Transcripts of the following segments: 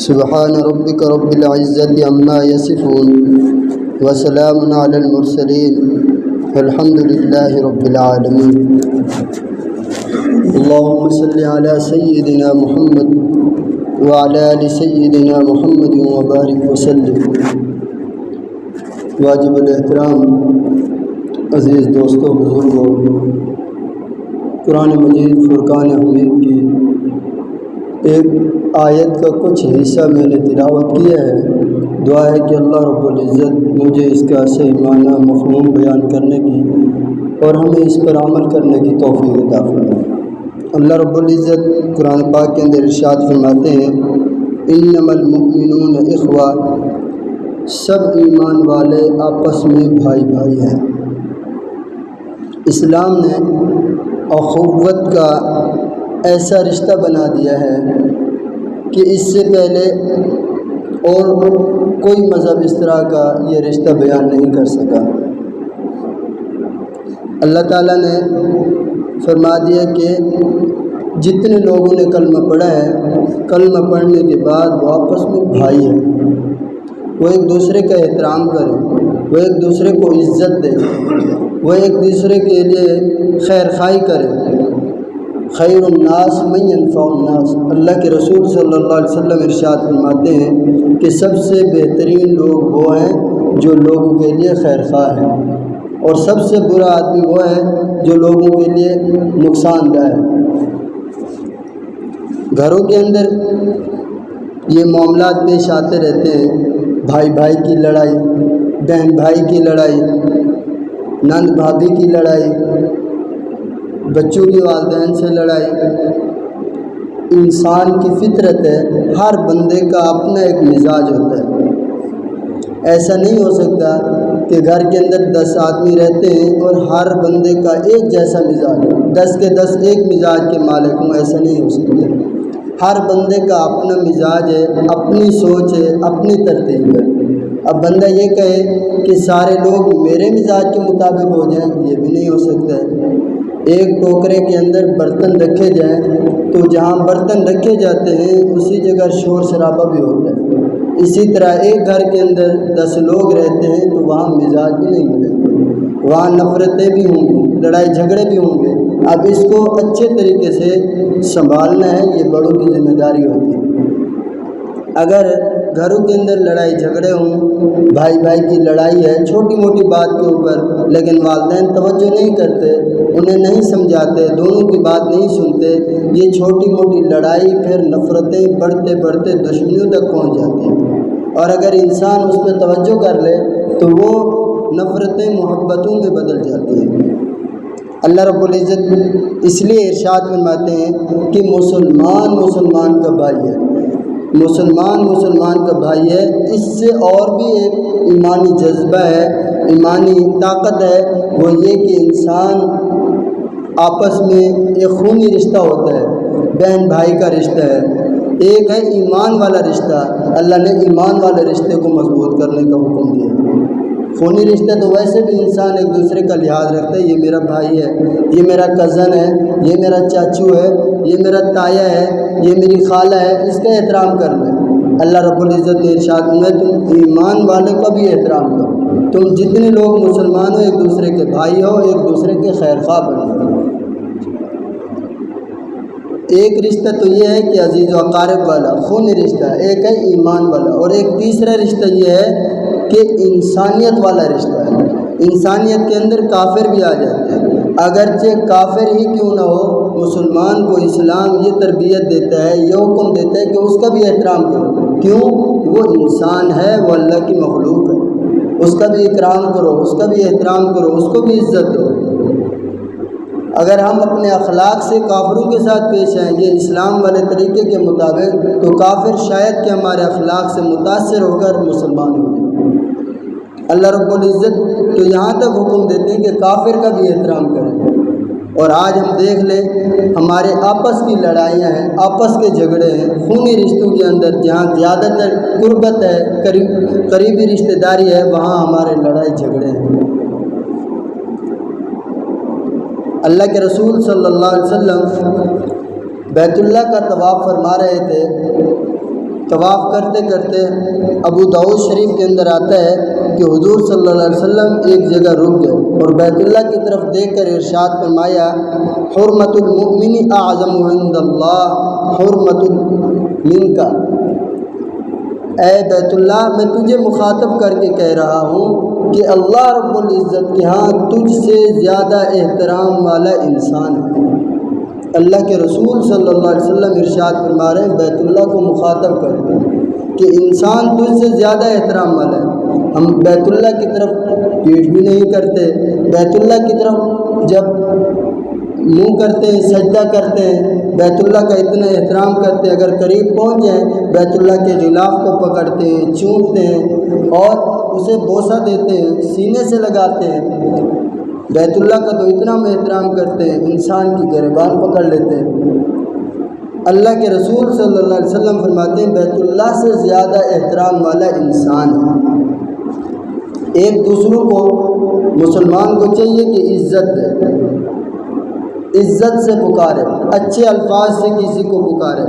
سبحان ربک رب العزت عما یصفون وسلام علی المرسلین والحمد للہ رب العالمین۔ اللہم صلی علی سیدنا محمد وعلی آل سیدنا محمد وبارک وسلم۔ واجب الاحترام عزیز دوستوں، بزرگوں، قرآن مجید فرقان حمید کی ایک آیت کا کچھ حصہ میں نے تلاوت کیا ہے۔ دعا ہے کہ اللہ رب العزت مجھے اس کا صحیح معنی مفہوم بیان کرنے کی اور ہمیں اس پر عمل کرنے کی توفیق عطا فرمائے۔ اللہ رب العزت قرآن پاک کے اندر ارشاد فرماتے ہیں، انما المؤمنون اخوہ، سب ایمان والے آپس میں بھائی بھائی ہیں۔ اسلام نے اخوت کا ایسا رشتہ بنا دیا ہے کہ اس سے پہلے اور کوئی مذہب اس طرح کا یہ رشتہ بیان نہیں کر سکا۔ اللہ تعالیٰ نے فرما دیا کہ جتنے لوگوں نے کلمہ پڑھا ہے، کلمہ پڑھنے کے بعد وہ آپس میں بھائی ہیں، وہ ایک دوسرے کا احترام کریں، وہ ایک دوسرے کو عزت دیں، وہ ایک دوسرے کے لیے خیر خواہی کریں۔ خیر الناس من ينفع الناس، اللہ کے رسول صلی اللہ علیہ وسلم ارشاد فرماتے ہیں کہ سب سے بہترین لوگ وہ ہیں جو لوگوں کے لیے خیر خواہ ہیں، اور سب سے برا آدمی وہ ہے جو لوگوں کے لیے نقصان دہ ہے۔ گھروں کے اندر یہ معاملات پیش آتے رہتے ہیں، بھائی بھائی کی لڑائی، بہن بھائی کی لڑائی، نند بھابھی کی لڑائی، بچوں کی والدین سے لڑائی۔ انسان کی فطرت ہے، ہر بندے کا اپنا ایک مزاج ہوتا ہے۔ ایسا نہیں ہو سکتا کہ گھر کے اندر 10 آدمی رہتے ہیں اور ہر بندے کا ایک جیسا مزاج ہو، 10 کے 10 ایک مزاج کے مالک ہوں، ایسا نہیں ہو سکتا۔ ہر بندے کا اپنا مزاج ہے، اپنی سوچ ہے، اپنی ترتیب ہے۔ اب بندہ یہ کہے کہ سارے لوگ میرے مزاج کے مطابق ہو جائیں، یہ بھی نہیں ہو سکتا ہے۔ ایک ٹوکرے کے اندر برتن رکھے جائیں تو جہاں برتن رکھے جاتے ہیں اسی جگہ شور شرابہ بھی ہوتا ہے۔ اسی طرح ایک گھر کے اندر 10 لوگ رہتے ہیں تو وہاں مزاج بھی نہیں ملیں گے، وہاں نفرتیں بھی ہوں گی، لڑائی جھگڑے بھی ہوں گے۔ اب اس کو اچھے طریقے سے سنبھالنا ہے، یہ بڑوں کی ذمہ داری ہوتی ہے۔ اگر گھروں کے اندر لڑائی جھگڑے ہوں، بھائی بھائی کی لڑائی ہے چھوٹی موٹی بات کے اوپر، لیکن والدین توجہ نہیں کرتے، انہیں نہیں سمجھاتے، دونوں کی بات نہیں سنتے، یہ چھوٹی موٹی لڑائی پھر نفرتیں بڑھتے بڑھتے دشمنیوں تک پہنچ جاتی ہیں۔ اور اگر انسان اس پہ توجہ کر لے تو وہ نفرتیں محبتوں میں بدل جاتی ہیں۔ اللہ رب العزت اس لیے ارشاد فرماتے ہیں کہ مسلمان کا بھائی ہے، مسلمان کا بھائی ہے۔ اس سے اور بھی ایک ایمانی جذبہ ہے، ایمانی طاقت ہے، وہ یہ کہ انسان آپس میں ایک خونی رشتہ ہوتا ہے، بہن بھائی کا رشتہ ہے۔ ایک ہے ایمان والا رشتہ، اللہ نے ایمان والے رشتے کو مضبوط کرنے کا حکم دیا۔ خونی رشتہ تو ویسے بھی انسان ایک دوسرے کا لحاظ رکھتا ہے، یہ میرا بھائی ہے، یہ میرا کزن ہے، یہ میرا چاچو ہے، یہ میرا تایا ہے، یہ میری خالہ ہے، اس کا احترام کرنا ہے۔ اللہ رب العزت نے ارشاد میں تم ایمان والے کا بھی احترام کرو، تم جتنے لوگ مسلمان ہو ایک دوسرے کے بھائی ہو، ایک دوسرے کے خیر خواہ بنو۔ ایک رشتہ تو یہ ہے کہ عزیز و اقارب والا خونی رشتہ، ایک ہے ایمان والا، اور ایک تیسرا رشتہ یہ ہے کہ انسانیت والا رشتہ ہے۔ انسانیت کے اندر کافر بھی آ جاتے ہیں، اگرچہ کافر ہی کیوں نہ ہو، مسلمان کو اسلام یہ تربیت دیتا ہے، یہ حکم دیتا ہے کہ اس کا بھی احترام کرو۔ کیوں؟ وہ انسان ہے، وہ اللہ کی مخلوق ہے، اس کا بھی اکرام کرو، اس کا بھی احترام کرو، اس کو بھی عزت دو۔ اگر ہم اپنے اخلاق سے کافروں کے ساتھ پیش آئیں گے اسلام والے طریقے کے مطابق، تو کافر شاید کہ ہمارے اخلاق سے متاثر ہو کر مسلمان ہو جائے۔ اللہ رب العزت تو یہاں تک حکم دیتے ہیں کہ کافر کا بھی احترام کریں۔ اور آج ہم دیکھ لیں ہمارے آپس کی لڑائیاں ہیں، آپس کے جھگڑے ہیں، خونی رشتوں کے اندر جہاں زیادہ تر قربت ہے، قریبی رشتہ داری ہے، وہاں ہمارے لڑائی جھگڑے ہیں۔ اللہ کے رسول صلی اللہ علیہ وسلم بیت اللہ کا طواف فرما رہے تھے طواف کرتے کرتے ابو داؤد شریف کے اندر آتا ہے کہ حضور صلی اللہ علیہ وسلم ایک جگہ رک گئے اور بیت اللہ کی طرف دیکھ کر ارشاد فرمایا حرمت المؤمن اعظم عند اللہ حرمت منک، اے بیت اللہ میں تجھے مخاطب کر کے کہہ رہا ہوں کہ اللہ رب العزت کے ہاں تجھ سے زیادہ احترام والا انسان ہے۔ اللہ کے رسول صلی اللہ علیہ وسلم ارشاد فرما رہے ہیں بیت اللہ کو مخاطب کر کے کہ انسان تجھ سے زیادہ احترام والا ہے۔ ہم بیت اللہ کی طرف پیٹھ بھی نہیں کرتے، بیت اللہ کی طرف جب منہ کرتے ہیں سجدہ کرتے ہیں، بیت اللہ کا اتنا احترام کرتے ہیں، اگر قریب پہنچ جائیں بیت اللہ کے غلاف کو پکڑتے ہیں، چومتے ہیں اور اسے بوسہ دیتے ہیں، سینے سے لگاتے ہیں۔ بیت اللہ کا تو اتنا ہم احترام کرتے ہیں انسان کی گریبان پکڑ لیتے ہیں۔ اللہ کے رسول صلی اللہ علیہ وسلم فرماتے ہیں بیت اللہ سے زیادہ احترام والا انسان ہے۔ ایک دوسروں کو مسلمان کو چاہیے کہ عزت دے، عزت سے پکارے، اچھے الفاظ سے کسی کو پکارے،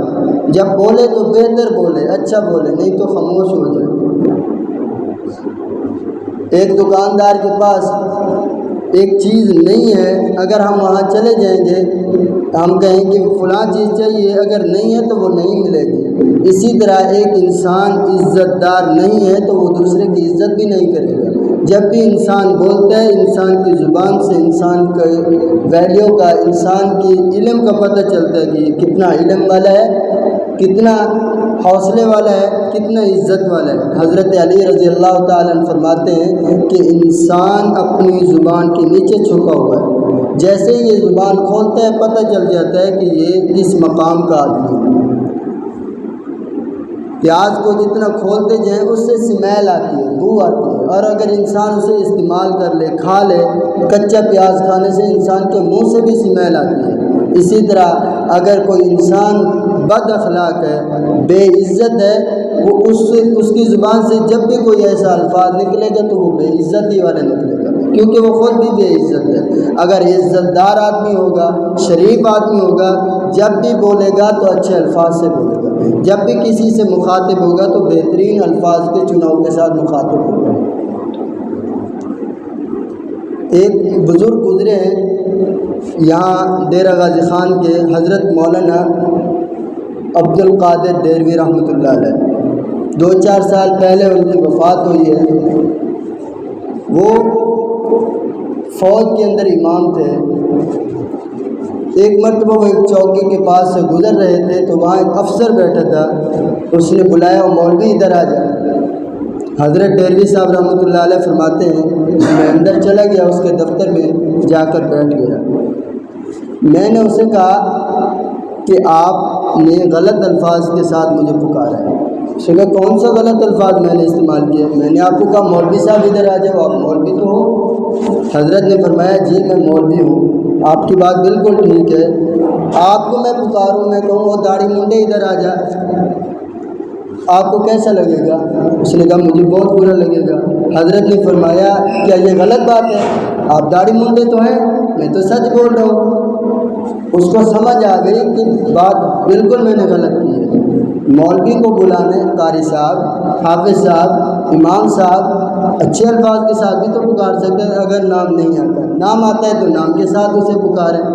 جب بولے تو بہتر بولے، اچھا بولے، نہیں تو خاموش ہو جائے۔ ایک دکاندار کے پاس ایک چیز نہیں ہے، اگر ہم وہاں چلے جائیں گے ہم کہیں کہ فلاں چیز چاہیے، اگر نہیں ہے تو وہ نہیں ملے گی۔ اسی طرح ایک انسان عزت دار نہیں ہے تو وہ دوسرے کی عزت بھی نہیں کرے گا۔ جب بھی انسان بولتا ہے انسان کی زبان سے انسان کے ویلیو کا، انسان کی علم کا پتہ چلتا ہے کہ یہ کتنا علم والا ہے، کتنا حوصلے والا ہے، کتنا عزت والا ہے۔ حضرت علی رضی اللہ تعالیٰ عنہ فرماتے ہیں کہ انسان اپنی زبان کے نیچے چھپا ہوا ہے، جیسے یہ زبان کھولتا ہے پتہ چل جاتا ہے کہ یہ کس مقام کا آدمی ہے۔ پیاز کو جتنا کھولتے جائیں اس سے سمیل آتی ہے، بو آتی ہے، اور اگر انسان اسے استعمال کر لے، کھا لے، کچا پیاز کھانے سے انسان کے منہ سے بھی سمیل آتی ہے۔ اسی طرح اگر کوئی انسان بد اخلاق ہے، بے عزت ہے، وہ اس کی زبان سے جب بھی کوئی ایسا الفاظ نکلے گا تو وہ بے عزتی والا نکلے گا، کیونکہ وہ خود بھی بے عزت ہے۔ اگر عزت دار آدمی ہوگا، شریف آدمی ہوگا، جب بھی بولے گا تو اچھے الفاظ سے بولے گا، جب بھی کسی سے مخاطب ہوگا تو بہترین الفاظ کے چناؤ کے ساتھ مخاطب ہوگا۔ ایک بزرگ گزرے ہیں یہاں ڈیرہ غازی خان کے، حضرت مولانا عبد القادر ڈیروی رحمۃ اللہ علیہ، 2-4 سال پہلے ان کی وفات ہوئی ہے۔ وہ فوج کے اندر امام تھے۔ ایک مرتبہ وہ ایک چوکی کے پاس سے گزر رہے تھے تو وہاں ایک افسر بیٹھا تھا، اس نے بلایا مولوی ادھر آ جا۔ حضرت ڈیروی صاحب رحمۃ اللہ علیہ فرماتے ہیں میں اندر چلا گیا، اس کے دفتر میں جا کر بیٹھ گیا۔ میں نے اسے کہا کہ آپ نے غلط الفاظ کے ساتھ مجھے پکارا ہے۔ اس نے کہا کون سا غلط الفاظ میں نے استعمال کیا؟ میں نے آپ کو کہا مولوی صاحب ادھر آ جاؤ، آپ مولوی تو ہو۔ حضرت نے فرمایا جی میں مولوی ہوں، آپ کی بات بالکل ٹھیک ہے، آپ کو میں پکاروں، میں کہوں وہ داڑھی منڈے ادھر آ جا، آپ کو کیسا لگے گا؟ اس نے کہا مجھے بہت برا لگے گا۔ حضرت نے فرمایا کیا یہ غلط بات ہے؟ آپ داڑھی منڈے تو ہیں، میں تو سچ بول رہا ہوں۔ اس کو سمجھ آ گئی کہ بات بالکل میں نے غلط کی ہے۔ مولوی کو بلانے، قاری صاحب، حافظ صاحب، امام صاحب اچھے الفاظ کے ساتھ بھی تو پکار سکتے ہیں، اگر نام نہیں آتا، نام آتا ہے تو نام کے ساتھ اسے پکاریں۔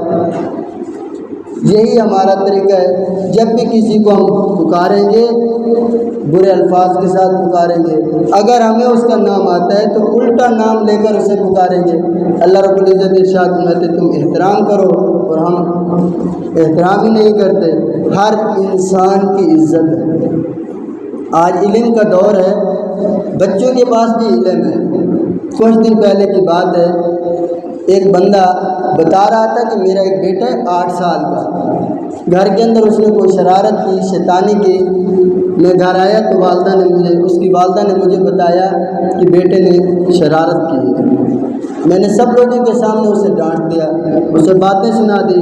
یہی ہمارا طریقہ ہے، جب بھی کسی کو ہم پکاریں گے برے الفاظ کے ساتھ پکاریں گے، اگر ہمیں اس کا نام آتا ہے تو الٹا نام لے کر اسے پکاریں گے۔ اللہ رب العزت ارشاد فرماتے تم احترام کرو، اور ہم احترام ہی نہیں کرتے۔ ہر انسان کی عزت ہے۔ آج علم کا دور ہے، بچوں کے پاس بھی علم ہے۔ کچھ دن پہلے کی بات ہے، ایک بندہ بتا رہا تھا کہ میرا ایک بیٹا ہے 8 سال کا، گھر کے اندر اس نے کوئی شرارت کی، شیطانی کی۔ میں گھر آیا تو اس کی والدہ نے مجھے بتایا کہ بیٹے نے شرارت کی ہے۔ میں نے سب لوگوں کے سامنے اسے ڈانٹ دیا، اسے باتیں سنا دی،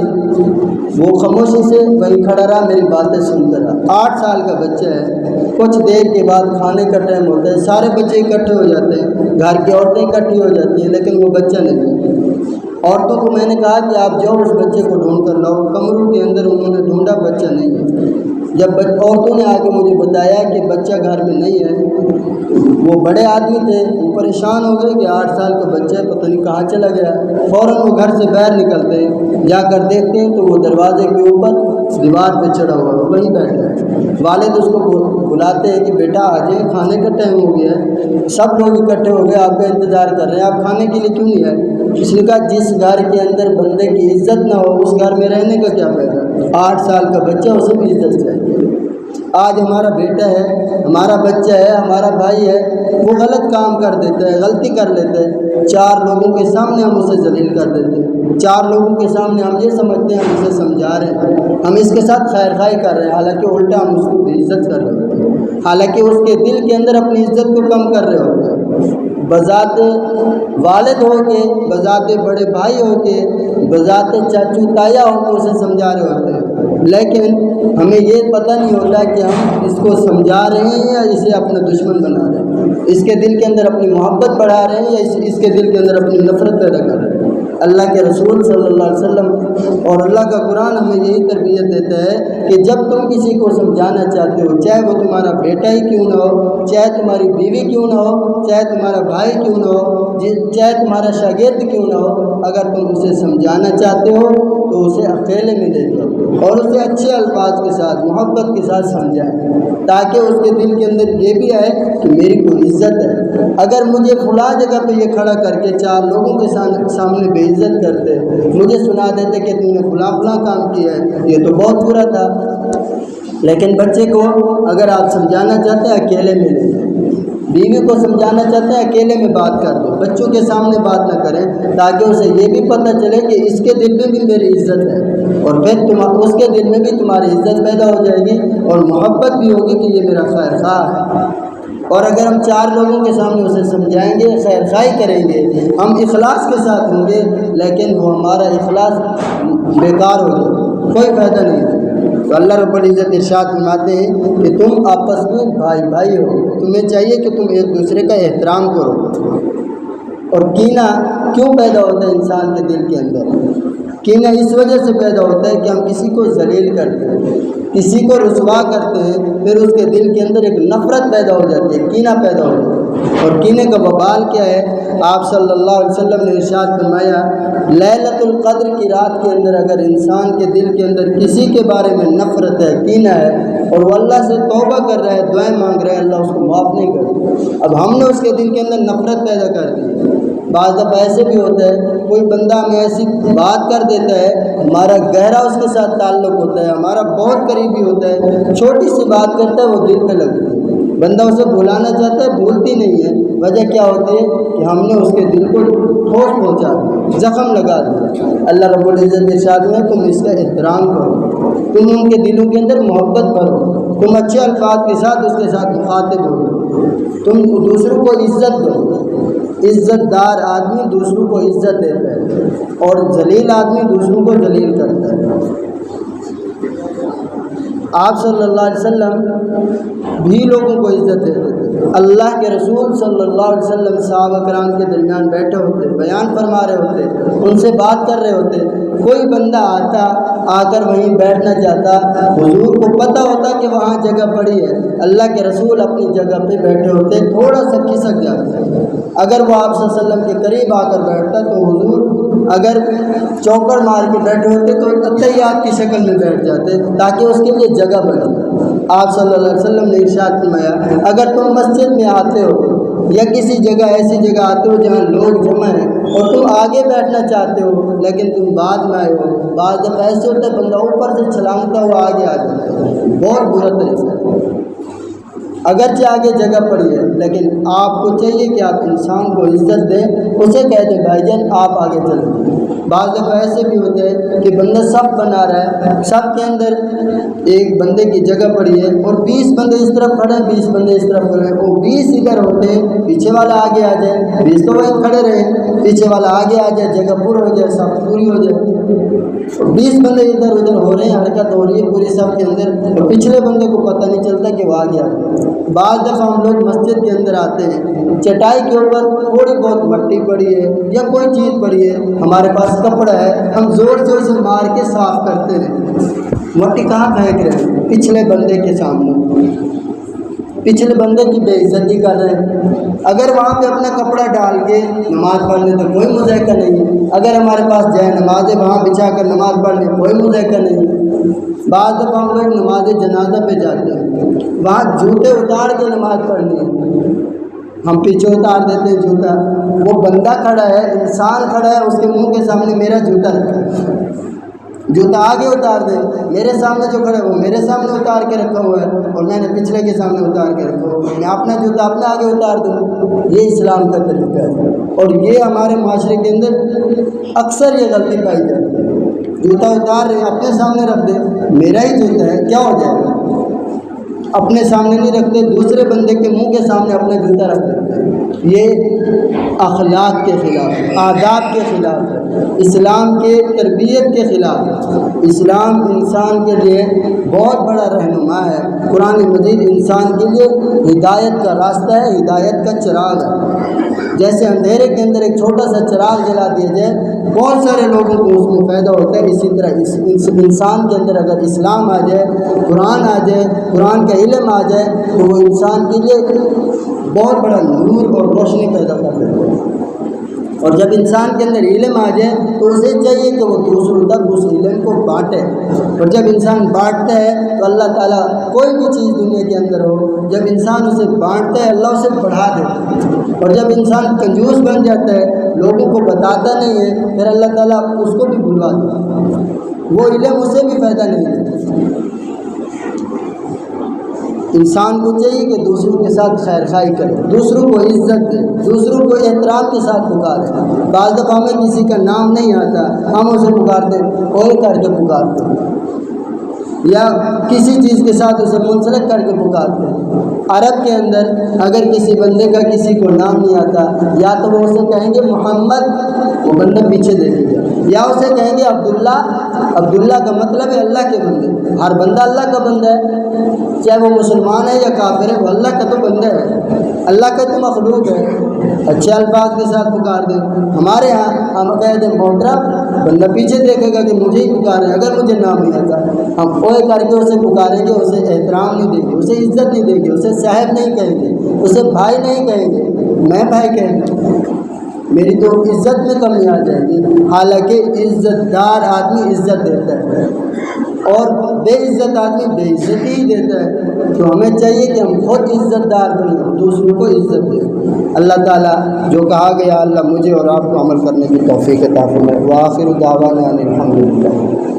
وہ خاموشی سے وہیں کھڑا رہا، میری باتیں سنتا رہا۔ 8 سال کا بچہ ہے۔ کچھ دیر کے بعد کھانے کا ٹائم ہوتا ہے، سارے بچے اکٹھے ہو جاتے ہیں، گھر کی عورتیں اکٹھی ہو جاتی ہیں، لیکن وہ بچہ نہیں۔ عورتوں کو میں نے کہا کہ آپ جاؤ اس بچے کو ڈھونڈ کر لاؤ۔ کمروں کے اندر انہوں نے ڈھونڈا، بچہ نہیں ہے۔ جب عورتوں نے آ کے مجھے بتایا کہ بچہ گھر میں نہیں ہے، وہ بڑے آدمی تھے، وہ پریشان ہو گئے کہ 8 سال کا بچہ ہے، پتہ نہیں کہاں چلا گیا۔ فوراً وہ گھر سے باہر نکلتے ہیں، جا کر دیکھتے ہیں تو وہ دروازے کے اوپر دیوار پہ چڑھا ہوا ہے، وہیں بیٹھا ہے۔ والد اس کو بلاتے ہیں کہ بیٹا آ جائے، کھانے کا ٹائم ہو گیا ہے، سب لوگ اکٹھے ہو گئے، آپ کا انتظار کر رہے ہیں، آپ کھانے کے لیے کیوں نہیں آئے؟ اس نے کہا جس گھر کے اندر بندے کی عزت نہ ہو اس گھر میں رہنے کا کیا فائدہ؟ 8 سال کا بچہ، اسے بھی عزت چاہیے۔ آج ہمارا بیٹا ہے، ہمارا بچہ ہے، ہمارا بھائی ہے، وہ غلط کام کر دیتا ہے، غلطی کر لیتا ہے، 4 لوگوں کے سامنے ہم اسے ذلیل کر دیتے ہیں، 4 لوگوں کے سامنے ہم یہ سمجھتے ہیں ہم اسے سمجھا رہے ہیں، ہم اس کے ساتھ خیر خواہی کر رہے ہیں، حالانکہ الٹا ہم اس کو بے عزت کر رہے ہوتے ہیں، حالانکہ اس کے دل کے اندر اپنی عزت کو کم کر رہے ہوتے ہیں۔ بذات والد ہو کے، بذات بڑے بھائی ہو کے، بذات چاچو تایا ہو کے اسے سمجھا رہے ہوتے ہیں، لیکن ہمیں یہ پتہ نہیں ہوتا کہ ہم اس کو سمجھا رہے ہیں یا اسے اپنا دشمن بنا رہے ہیں، اس کے دل کے اندر اپنی محبت بڑھا رہے ہیں یا اس کے دل کے اندر اپنی نفرت پیدا کر رہے ہیں۔ اللہ کے رسول صلی اللہ علیہ وسلم اور اللہ کا قرآن ہمیں یہی تربیت دیتا ہے کہ جب تم کسی کو سمجھانا چاہتے ہو، چاہے وہ تمہارا بیٹا ہی کیوں نہ ہو، چاہے تمہاری بیوی کیوں نہ ہو، چاہے تمہارا بھائی کیوں نہ ہو، چاہے تمہارا شاگرد کیوں نہ ہو، اگر تم اسے سمجھانا چاہتے ہو تو اسے اکیلے میں لے جاؤ اور اسے اچھے الفاظ کے ساتھ، محبت کے ساتھ سمجھائیں، تاکہ اس کے دل کے اندر یہ بھی آئے کہ میری کوئی عزت ہے۔ اگر مجھے فلاں جگہ پہ یہ کھڑا کر کے 4 لوگوں کے سامنے بے عزت کرتے، مجھے سنا دیتے کہ تم نے فلاں فلاں کام کیا ہے، یہ تو بہت برا تھا، لیکن بچے کو اگر آپ سمجھانا چاہتے ہیں اکیلے میں لے جائیں، بیوی کو سمجھانا چاہتے ہیں اکیلے میں بات کر دو، بچوں کے سامنے بات نہ کریں، تاکہ اسے یہ بھی پتہ چلے کہ اس کے دل میں بھی میری عزت ہے، اور پھر اس کے دل میں بھی تمہاری عزت پیدا ہو جائے گی اور محبت بھی ہوگی کہ یہ میرا خیر خواہ ہے۔ اور اگر ہم 4 لوگوں کے سامنے اسے سمجھائیں گے، خیر خواہی کریں گے، ہم اخلاص کے ساتھ ہوں گے، لیکن وہ ہمارا اخلاص بیکار ہو جائے، کوئی فائدہ نہیں ہے۔ تو اللہ رب العزت ارشاد فرماتے ہیں کہ تم آپس میں بھائی بھائی ہو، تمہیں چاہیے کہ تم ایک دوسرے کا احترام کرو۔ اور کینہ کیوں پیدا ہوتا ہے انسان کے دل کے اندر؟ کینہ اس وجہ سے پیدا ہوتا ہے کہ ہم کسی کو ذلیل کرتے ہیں، کسی کو رسوا کرتے ہیں، پھر اس کے دل کے اندر ایک نفرت پیدا ہو جاتی ہے، کینہ پیدا ہو جاتا ہے۔ اور کینے کا وبال کیا ہے؟ آپ صلی اللہ علیہ وسلم نے ارشاد فرمایا، لیلۃ القدر کی رات کے اندر اگر انسان کے دل کے اندر کسی کے بارے میں نفرت ہے، کینہ ہے، اور وہ اللہ سے توبہ کر رہا ہے، دعائیں مانگ رہا ہے، اللہ اس کو معاف نہیں کرتا۔ اب ہم نے اس کے دل کے اندر نفرت پیدا کر دی۔ بعض دفعہ ایسے بھی ہوتا ہے، کوئی بندہ ہمیں ایسی بات کر دیتا ہے، ہمارا گہرا اس کے ساتھ تعلق ہوتا ہے، ہمارا بہت قریبی ہوتا ہے، چھوٹی سی بات کرتا ہے وہ دل پہ لگتی ہے، بندہ اسے بھلانا چاہتا ہے، بھولتی نہیں ہے، وجہ کیا ہوتی ہے کہ ہم نے اس کے دل کو ٹھوس پہنچا دیا، زخم لگا دیا۔ اللہ رب العزت ارشاد میں تم اس کا احترام کرو، تم ان کے دلوں کے اندر محبت بھرو، تم اچھے الفاظ کے ساتھ اس کے ساتھ مخاطب ہو، تم دوسروں کو عزت دو۔ عزت دار آدمی دوسروں کو عزت دیتا ہے اور ذلیل آدمی دوسروں کو ذلیل کرتا ہے۔ آپ صلی اللہ علیہ وسلم بھی لوگوں کو عزت دیتے تھے۔ اللہ کے رسول صلی اللہ علیہ وسلم صحابہ کرام کے درمیان بیٹھے ہوتے، بیان فرما رہے ہوتے، ان سے بات کر رہے ہوتے، کوئی بندہ آ کر وہیں بیٹھنا چاہتا، حضور کو پتہ ہوتا کہ وہاں جگہ پڑی ہے، اللہ کے رسول اپنی جگہ پہ بیٹھے ہوتے، تھوڑا سا کھسک جاتے، اگر وہ آپ صلی اللہ علیہ وسلم کے قریب آ کر بیٹھتا تو حضور اگر چوکڑ مار کے بیٹھے ہوتے تو تحیات کی شکل میں بیٹھ جاتے تاکہ اس کے لیے جگہ بنے۔ آپ صلی اللہ علیہ وسلم نے ارشاد فرمایا، اگر تم مسجد میں آتے ہو یا کسی جگہ ایسی جگہ آتے ہو جہاں لوگ جمع ہیں اور تم آگے بیٹھنا چاہتے ہو لیکن تم بعد میں آئے ہو، بعض دفعہ ایسے ہوتا ہے بندہ اوپر سے چھلانگتا ہوا آگے آ جاتا ہے، بہت برا طریقہ ہے۔ اگرچہ آگے جگہ پڑی ہے لیکن آپ کو چاہیے کہ آپ انسان کو عزت دیں، اسے کہہ دیں بھائی جان آپ آگے چلیں۔ بعض دفعہ ایسے بھی ہوتے ہیں کہ بندہ صف بنا رہا ہے، صف کے اندر ایک بندے کی جگہ پڑی ہے اور 20 بندے اس طرف کھڑے ہیں، 20 بندے اس طرف کھڑے ہیں، وہ 20 ادھر ہوتے ہیں، پیچھے والا آگے آ جائے، 20 تو وہیں کھڑے رہے، پیچھے والا آگے آ جائے، جگہ پر ہو جائے، صف پوری ہو جائے۔ 20 بندے ادھر ادھر ہو رہے ہیں، حرکت ہو رہی ہے پوری صف کے اندر، تو پچھلے بندے کو پتہ نہیں چلتا کہ وہ آگے آ گیا۔ بعض دفعہ ہم لوگ مسجد کے اندر آتے ہیں، چٹائی کے اوپر تھوڑی بہت مٹی پڑی ہے یا کوئی چیز پڑی ہے، ہمارے پاس کپڑا ہے، ہم زور سے اسے مار کے صاف کرتے ہیں، مٹی کہاں پھینک رہے ہیں؟ پچھلے بندے کے سامنے، پچھلے بندے کی بے عزتی کر رہے ہیں۔ اگر وہاں پہ اپنا کپڑا ڈال کے نماز پڑھ لیں تو کوئی مذائقہ نہیں، اگر ہمارے پاس جائے نمازیں وہاں بچھا کر نماز پڑھ لیں کوئی مذائقہ نہیں۔ بعض دفعہ ہم لوگ نماز جنازہ پہ جاتے ہیں، وہاں جوتے اتار کے نماز پڑھنی ہے، ہم پیچھے اتار دیتے ہیں جوتا، وہ بندہ کھڑا ہے، انسان کھڑا ہے، اس کے منہ کے سامنے میرا جوتا رکھا ہے، جوتا آگے اتار دے، میرے سامنے جو کھڑے وہ میرے سامنے اتار کے رکھا ہوا ہے اور میں نے پچھلے کے سامنے اتار کے رکھا ہوا ہے، میں اپنا جوتا اپنے آگے اتار دوں، یہ اسلام کا طریقہ ہے۔ اور یہ ہمارے معاشرے کے اندر اکثر یہ غلطی پائی جاتی ہے، جوتا اتار رہے اپنے سامنے رکھ دے، میرا ہی جوتا ہے کیا ہو جائے گا، اپنے سامنے نہیں رکھتے، دوسرے بندے کے منہ کے سامنے اپنا جوتا رکھ دیتے ہیں۔ یہ اخلاق کے خلاف ہے، آداب کے خلاف ہے، اسلام کے تربیت کے خلاف ہے۔ اسلام انسان کے لیے بہت بڑا رہنما ہے، قرآن مجید انسان کے لیے ہدایت کا راستہ ہے، ہدایت کا چراغ ہے۔ جیسے اندھیرے کے اندر ایک چھوٹا سا چراغ جلا دیا جائے بہت سارے لوگوں کو اس میں فائدہ ہوتا ہے، اسی طرح اس انسان کے اندر اگر اسلام آ جائے، قرآن آ جائے، قرآن کا علم آ جائے تو وہ انسان کے لیے بہت بڑا نور اور روشنی پیدا کر دیتا ہے۔ اور جب انسان کے اندر علم آ جائے تو اسے چاہیے کہ وہ دوسروں تک اس علم کو بانٹے، اور جب انسان بانٹتا ہے تو اللہ تعالیٰ کوئی بھی چیز دنیا کے اندر ہو، جب انسان اسے بانٹتا ہے اللہ اسے بڑھا دیتا ہے، اور جب انسان کنجوس بن جاتا ہے لوگوں کو بتاتا نہیں ہے پھر اللہ تعالیٰ اس کو بھی بھلوا دیتا ہے، وہ علم اسے بھی فائدہ نہیں دیتا۔ انسان کو چاہیے کہ دوسروں کے ساتھ خیر خواہی کرے، دوسروں کو عزت دے، دوسروں کو احترام کے ساتھ پکارے۔ بعض دفعہ ہمیں کسی کا نام نہیں آتا، ہم اسے پکارتے اوے کر کے پکارتے، یا کسی چیز کے ساتھ اسے منسلک کر کے پکارتے ہیں۔ عرب کے اندر اگر کسی بندے کا کسی کو نام نہیں آتا یا تو وہ اسے کہیں گے محمد، وہ بندہ پیچھے دیکھے گا، یا اسے کہیں گے عبداللہ، عبداللہ کا مطلب ہے اللہ کے بندے، ہر بندہ اللہ کا بندہ ہے، چاہے وہ مسلمان ہے یا کافر ہے، وہ اللہ کا تو بندہ ہے، اللہ کا تو مخلوق ہے، اچھے الفاظ کے ساتھ پکار دیں۔ ہمارے ہاں ہم کہہ دیں محترم، بندہ پیچھے دیکھے گا کہ مجھے ہی پکارے، اگر مجھے نام نہیں آتا ہم اوے کر کے اسے پکاریں گے، اسے احترام نہیں دیں گے، اسے عزت نہیں دیں گے، اسے صاحب نہیں کہیں گے، اسے بھائی نہیں کہیں گے، میں بھائی کہیں گے، میری تو عزت میں کمی آ جائے گی۔ حالانکہ عزت دار آدمی عزت دیتا ہے اور بے عزت آدمی بے عزتی ہی دیتا ہے، تو ہمیں چاہیے کہ ہم خود عزت دار بنیں، دوسروں کو عزت دیں۔ اللہ تعالیٰ جو کہا گیا اللہ مجھے اور آپ کو عمل کرنے کی توفیق عطا فرمائے۔ وآخر دعوانا ان الحمد للہ۔